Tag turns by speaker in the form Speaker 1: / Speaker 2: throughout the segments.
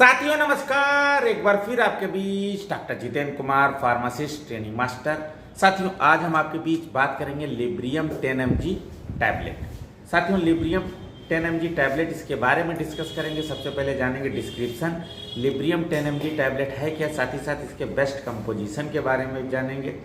Speaker 1: साथियों नमस्कार, एक बार फिर आपके बीच doctor Jitendra Kumar, pharmacist training master. साथियों आज हम आपके बीच बात करेंगे लिब्रियम 10 mg टैबलेट। साथियों लिब्रियम 10 mg टैबलेट, इसके बारे में डिस्कस करेंगे। सबसे पहले जानेंगे डिस्क्रिप्शन, लिब्रियम 10 mg टैबलेट है क्या, साथ ही साथ इसके बेस्ट कंपोजिशन के बारे में जानेंगे,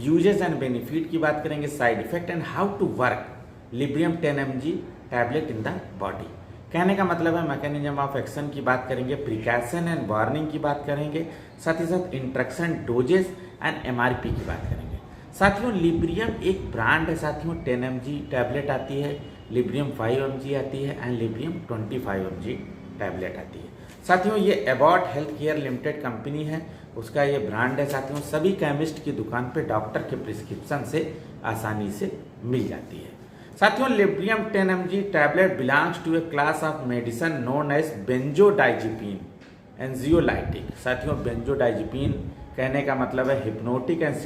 Speaker 1: यूजेस एंड बेनिफिट की बात करेंगे, side effect and how to work Librium 10 mg tablet in the body. कहने का मतलब है मैकेनिज्म ऑफ एक्शन की बात करेंगे, प्रिकॉशन एंड वार्निंग की बात करेंगे, साथ ही साथ इंट्रक्शन, डोजेस एंड एमआरपी की बात करेंगे। साथियों लिब्रियम एक ब्रांड है। साथियों 10 mg टैबलेट आती है, लिब्रियम 5 mg आती है एंड लिब्रियम 25 mg टैबलेट आती है। साथियों ये Abbott health care limited company है, उसका ये ब्रांड है। साथियों सभी केमिस्ट की दुकान पे डॉक्टर के प्रिस्क्रिप्शन से आसानी से मिल जाती है। साथियों Librium 10 mg tablet belongs to a class of medicine known as benzodiazepine anxiolytic. साथियों बेंजोडाइजिपीन कहने का मतलब है हिप्नोटिक एंड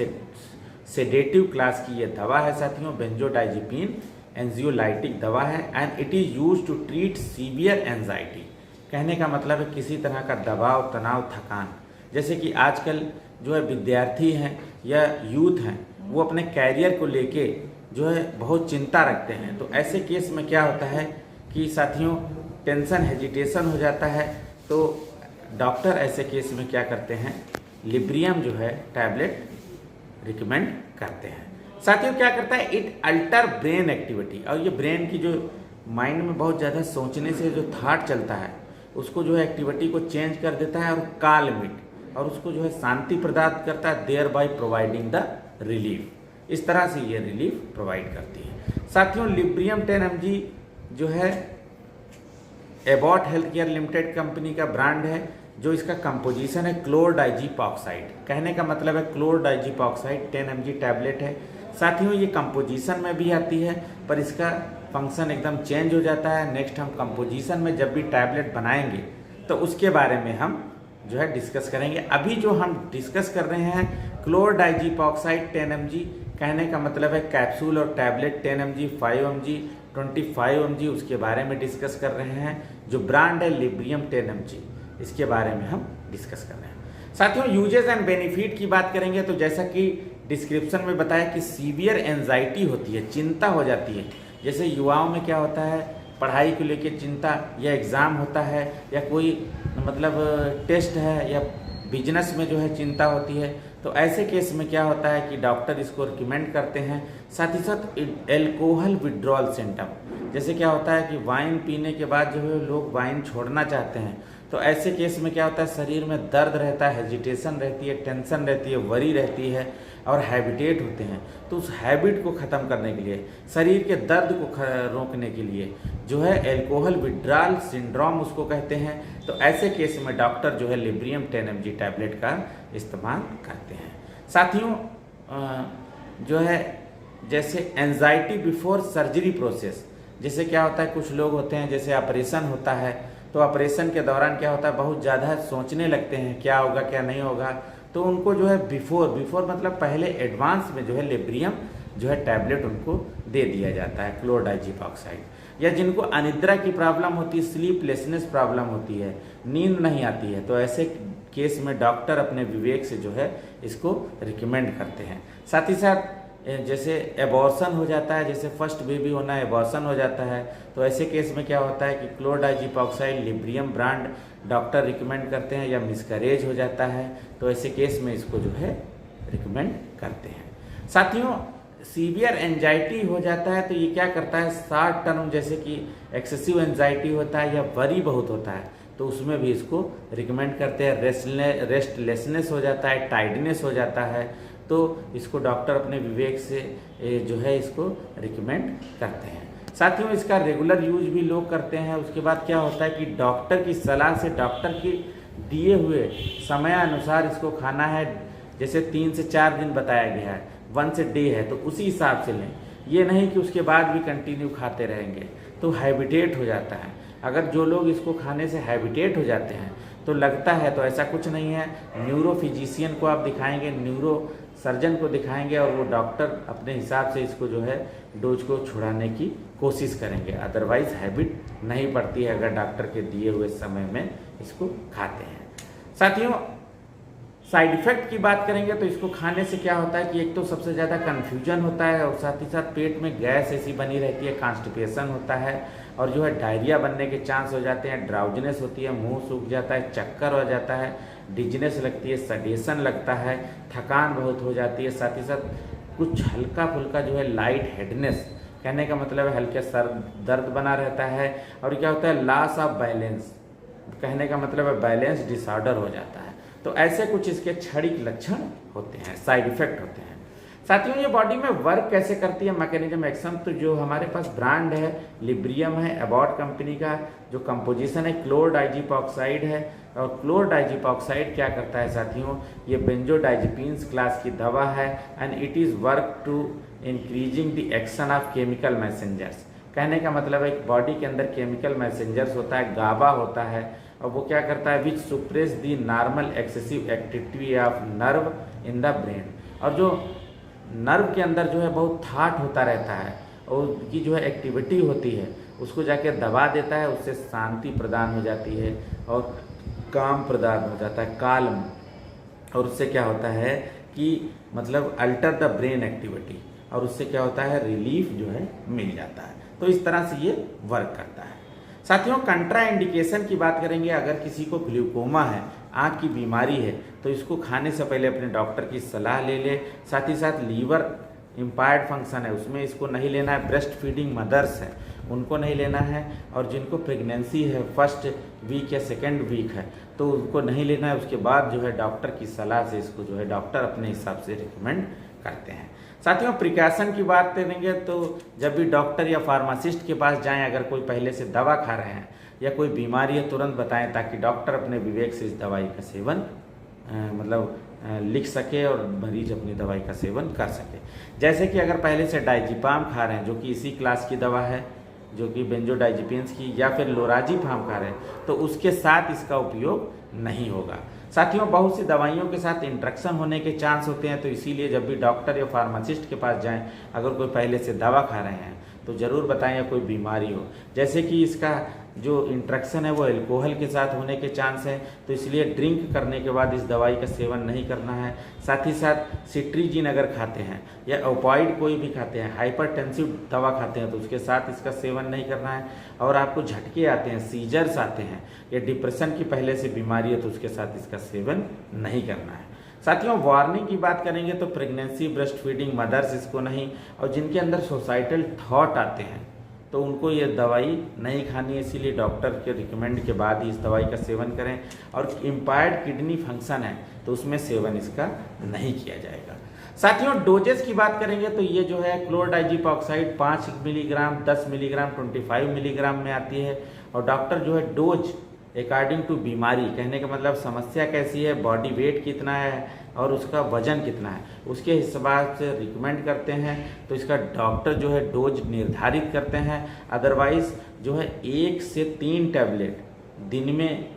Speaker 1: सेडेटिव क्लास की ये दवा है। साथियों बेंजोडाइजिपीन एंजियोलाइटिक दवा है and it is used to treat severe anxiety. कहने का मतलब है किसी तरह का दबाव, तनाव, थकान, जैसे कि आजकल जो है विद्यार्थी हैं या यूथ हैं वो अपने कैरियर को लेके जो है बहुत चिंता रखते हैं। तो ऐसे केस में क्या होता है कि साथियों टेंशन, हेजिटेशन हो जाता है, तो डॉक्टर ऐसे केस में क्या करते हैं, लिब्रियम जो है टैबलेट रिकमेंड करते हैं। साथियों क्या करता है, इट अल्टर ब्रेन एक्टिविटी, और ये ब्रेन की जो माइंड में बहुत ज़्यादा सोचने से जो थाट चलता है उसको जो है एक्टिविटी को चेंज कर देता है और काल्मिट, और उसको जो है शांति प्रदान करता है, thereby providing the relief. इस तरह से ये रिलीफ प्रोवाइड करती है। साथियों लिब्रियम 10 mg जो है Abbott health care limited company का ब्रांड है। जो इसका कंपोजिशन है क्लोरडाइजीपॉक्साइड। कहने का मतलब है क्लोरडाइजीपॉक्साइड 10 mg टैबलेट है। साथियों ये कंपोजिशन में भी आती है पर इसका फंक्शन एकदम चेंज हो जाता है। नेक्स्ट हम कंपोजिशन में जब भी टैबलेट बनाएंगे तो उसके बारे में हम जो है डिस्कस करेंगे। अभी जो हम डिस्कस कर रहे हैं क्लोरडाइजीपॉक्साइड 10 mg, कहने का मतलब है कैप्सूल और टैबलेट 10 mg, 5 mg, 25 mg, उसके बारे में डिस्कस कर रहे हैं। जो ब्रांड है लिब्रियम 10 mg, इसके बारे में हम डिस्कस कर रहे हैं। साथियों यूजेस एंड बेनिफिट की बात करेंगे तो जैसा कि डिस्क्रिप्शन में बताया कि सीवियर एंजाइटी होती है, चिंता हो जाती है। जैसे युवाओं में क्या होता है, पढ़ाई को लेकर चिंता, या एग्ज़ाम होता है, या कोई मतलब टेस्ट है, या बिजनेस में जो है चिंता होती है, तो ऐसे केस में क्या होता है कि डॉक्टर इसको रिकमेंड करते हैं। साथ ही साथ एल्कोहल विड्रॉल सिम्टम, जैसे क्या होता है कि वाइन पीने के बाद जो है लोग वाइन छोड़ना चाहते हैं, तो ऐसे केस में क्या होता है, शरीर में दर्द रहता है, हेजिटेशन रहती है, टेंशन रहती है, वरी रहती है और हैबिटेट होते हैं। तो उस हैबिट को ख़त्म करने के लिए, शरीर के दर्द को रोकने के लिए जो है एल्कोहल विड्रॉल सिंड्रोम उसको कहते हैं। तो ऐसे केस में डॉक्टर जो है लिब्रियम 10 mg टैबलेट का इस्तेमाल करते हैं। साथियों जो है जैसे एंजाइटी बिफोर सर्जरी प्रोसेस, जैसे क्या होता है कुछ लोग होते हैं, जैसे ऑपरेशन होता है तो ऑपरेशन के दौरान क्या होता है बहुत ज़्यादा सोचने लगते हैं क्या होगा क्या नहीं होगा, तो उनको जो है बिफोर मतलब पहले एडवांस में जो है लिब्रियम जो है टैबलेट उनको दे दिया जाता है क्लोरडाइजीपॉक्साइड। या जिनको अनिद्रा की प्रॉब्लम होती है, स्लीपलेसनेस प्रॉब्लम होती है, नींद नहीं आती है, तो ऐसे केस में डॉक्टर अपने विवेक से जो है इसको रिकमेंड करते हैं। साथ ही साथ जैसे एबॉर्शन हो जाता है, जैसे फर्स्ट बेबी होना है, एबॉर्शन हो जाता है, तो ऐसे केस में क्या होता है कि क्लोरडाइजीपॉक्साइड लिब्रियम ब्रांड डॉक्टर रिकमेंड करते हैं। या मिसकैरेज हो जाता है तो ऐसे केस में इसको जो है रिकमेंड करते हैं। साथियों सीवियर एंजाइटी हो जाता है तो ये क्या करता है, शॉर्ट टर्म जैसे कि एक्सेसिव एंजाइटी होता है या वरी बहुत होता है, तो उसमें भी इसको रिकमेंड करते हैं। रेस्टलेसनेस हो जाता है, टाइडनेस हो जाता है, तो इसको डॉक्टर अपने विवेक से जो है इसको रिकमेंड करते हैं। साथियों इसका रेगुलर यूज भी लोग करते हैं। उसके बाद क्या होता है कि डॉक्टर की सलाह से, डॉक्टर के दिए हुए समय अनुसार इसको खाना है। जैसे 3 से 4 दिन बताया गया है, 1 डे है, तो उसी हिसाब से लें। ये नहीं कि उसके बाद भी कंटिन्यू खाते रहेंगे तो हैबिटेट हो जाता है। अगर जो लोग इसको खाने से हैबिटेट हो जाते हैं तो लगता है, तो ऐसा कुछ नहीं है। न्यूरो फिजिशियन को आप दिखाएंगे, न्यूरो सर्जन को दिखाएंगे और वो डॉक्टर अपने हिसाब से इसको जो है डोज को छुड़ाने की कोशिश करेंगे। अदरवाइज हैबिट नहीं पड़ती है अगर डॉक्टर के दिए हुए समय में इसको खाते हैं। साथियों, साइड इफ़ेक्ट की बात करेंगे तो इसको खाने से क्या होता है कि एक तो सबसे ज़्यादा कन्फ्यूजन होता है और साथ ही साथ पेट में गैस ऐसी बनी रहती है, कॉन्स्टिपेशन होता है और जो है डायरिया बनने के चांस हो जाते हैं, ड्राउजनेस होती है, मुंह सूख जाता है, चक्कर हो जाता है, डिजनेस लगती है, सडेशन लगता है, थकान बहुत हो जाती है, साथ ही साथ कुछ हल्का फुल्का जो है लाइट हेडनेस, कहने का मतलब है हल्के सर दर्द बना रहता है। और क्या होता है, लॉस ऑफ बैलेंस, कहने का मतलब है बैलेंस डिसऑर्डर हो जाता है। तो ऐसे कुछ इसके क्षणिक लक्षण होते हैं, साइड इफेक्ट होते हैं। साथियों, ये बॉडी में वर्क कैसे करती है, मैकेनिज्म एक्शन, तो जो हमारे पास ब्रांड है लिब्रियम है, एबॉट कंपनी का, जो कंपोजिशन है क्लोरडाइजिपॉक्साइड है। और क्लोरडाइजिपॉक्साइड क्या करता है साथियों, ये बेंजोडाइजिपीन्स क्लास की दवा है and it is work to increasing the action of chemical messengers. कहने का मतलब है बॉडी के अंदर केमिकल मैसेंजर्स होता है, गाबा होता है, और वो क्या करता है, which suppress the normal excessive activity of nerve in the brain. और जो नर्व के अंदर जो है बहुत थाट होता रहता है और उसकी जो है एक्टिविटी होती है उसको जाके दबा देता है, उससे शांति प्रदान हो जाती है और काम प्रदान हो जाता है, काल्म। और उससे क्या होता है कि मतलब अल्टर द ब्रेन एक्टिविटी, और उससे क्या होता है, रिलीफ जो है मिल जाता है। तो इस तरह से ये वर्क करता है। साथियों, कंट्रा इंडिकेशन की बात करेंगे, अगर किसी को ग्लूकोमा है, आँख की बीमारी है, तो इसको खाने से पहले अपने डॉक्टर की सलाह ले ले। साथ ही साथ लीवर इम्पायर्ड फंक्शन है, उसमें इसको नहीं लेना है। ब्रेस्ट फीडिंग मदर्स है, उनको नहीं लेना है। और जिनको प्रेगनेंसी है, फर्स्ट वीक या सेकेंड वीक है, तो उनको नहीं लेना है। उसके बाद जो है डॉक्टर की सलाह से इसको जो है डॉक्टर अपने हिसाब से रिकमेंड करते हैं। साथियों, प्रिकॉशन की बात करेंगे तो जब भी डॉक्टर या फार्मासिस्ट के पास जाएं, अगर कोई पहले से दवा खा रहे हैं या कोई बीमारी है, तुरंत बताएं ताकि डॉक्टर अपने विवेक से इस दवाई का सेवन लिख सके और मरीज अपनी दवाई का सेवन कर सके। जैसे कि अगर पहले से डाइजिपाम खा रहे हैं, जो कि इसी क्लास की दवा है, जो कि बेंजोडाइजिपिन्स की, या फिर लोराजिपाम खा रहे हैं, तो उसके साथ इसका उपयोग नहीं होगा। साथियों, बहुत सी दवाइयों के साथ इंट्रैक्शन होने के चांस होते हैं, तो इसीलिए जब भी डॉक्टर या फार्मासिस्ट के पास जाएं, अगर कोई पहले से दवा खा रहे हैं तो ज़रूर बताएं या कोई बीमारी हो। जैसे कि इसका जो इंट्रैक्शन है वो अल्कोहल के साथ होने के चांस है, तो इसलिए ड्रिंक करने के बाद इस दवाई का सेवन नहीं करना है। साथ ही साथ सिट्रीजिन अगर खाते हैं या ओपाइड कोई भी खाते हैं, हाइपरटेंसिव दवा खाते हैं, तो उसके साथ इसका सेवन नहीं करना है। और आपको झटके आते हैं, सीजर्स आते हैं या डिप्रेशन की पहले से बीमारी है, तो उसके साथ इसका सेवन नहीं करना है। साथियों, वार्निंग की बात करेंगे तो प्रेगनेंसी, ब्रेस्ट फीडिंग मदर्स इसको नहीं, और जिनके अंदर सोसाइटल थॉट आते हैं तो उनको ये दवाई नहीं खानी है। इसीलिए डॉक्टर के रिकमेंड के बाद ही इस दवाई का सेवन करें। और इम्पायर्ड किडनी फंक्शन है तो उसमें सेवन इसका नहीं किया जाएगा। साथियों, डोजेस की बात करेंगे तो ये जो है क्लोरडाइजिपॉक्साइड 5 मिलीग्राम, 10 मिलीग्राम, 25 मिलीग्राम में आती है। और डॉक्टर जो है डोज अकॉर्डिंग टू बीमारी, कहने का मतलब समस्या कैसी है, बॉडी वेट कितना है और उसका वजन कितना है, उसके हिसाब से रिकमेंड करते हैं। तो इसका डॉक्टर जो है डोज निर्धारित करते हैं। अदरवाइज जो है 1 से 3 टैबलेट दिन में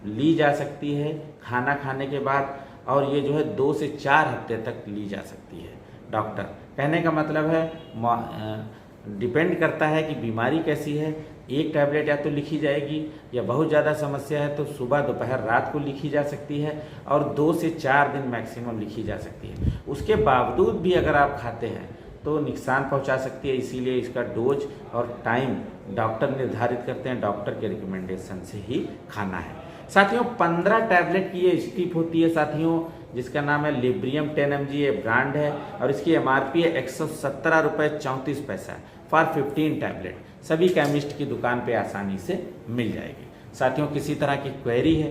Speaker 1: ली जा सकती है खाना खाने के बाद, और ये जो है 2 से 4 हफ्ते तक ली जा सकती है। डॉक्टर कहने का मतलब है डिपेंड करता है कि बीमारी कैसी है। एक टैबलेट या तो लिखी जाएगी, या बहुत ज़्यादा समस्या है तो सुबह दोपहर रात को लिखी जा सकती है, और 2 से 4 दिन मैक्सिमम लिखी जा सकती है। उसके बावजूद भी अगर आप खाते हैं तो नुकसान पहुंचा सकती है। इसीलिए इसका डोज और टाइम डॉक्टर निर्धारित करते हैं, डॉक्टर के रिकमेंडेशन से ही खाना है। साथियों, 15 टैबलेट की ये स्ट्रिप होती है साथियों, जिसका नाम है लिब्रियम 10 mg, ये ब्रांड है, और इसकी MRP है 117 रुपये 34 पैसा फॉर 15 टैबलेट। सभी केमिस्ट की दुकान पे आसानी से मिल जाएगी। साथियों, किसी तरह की क्वेरी है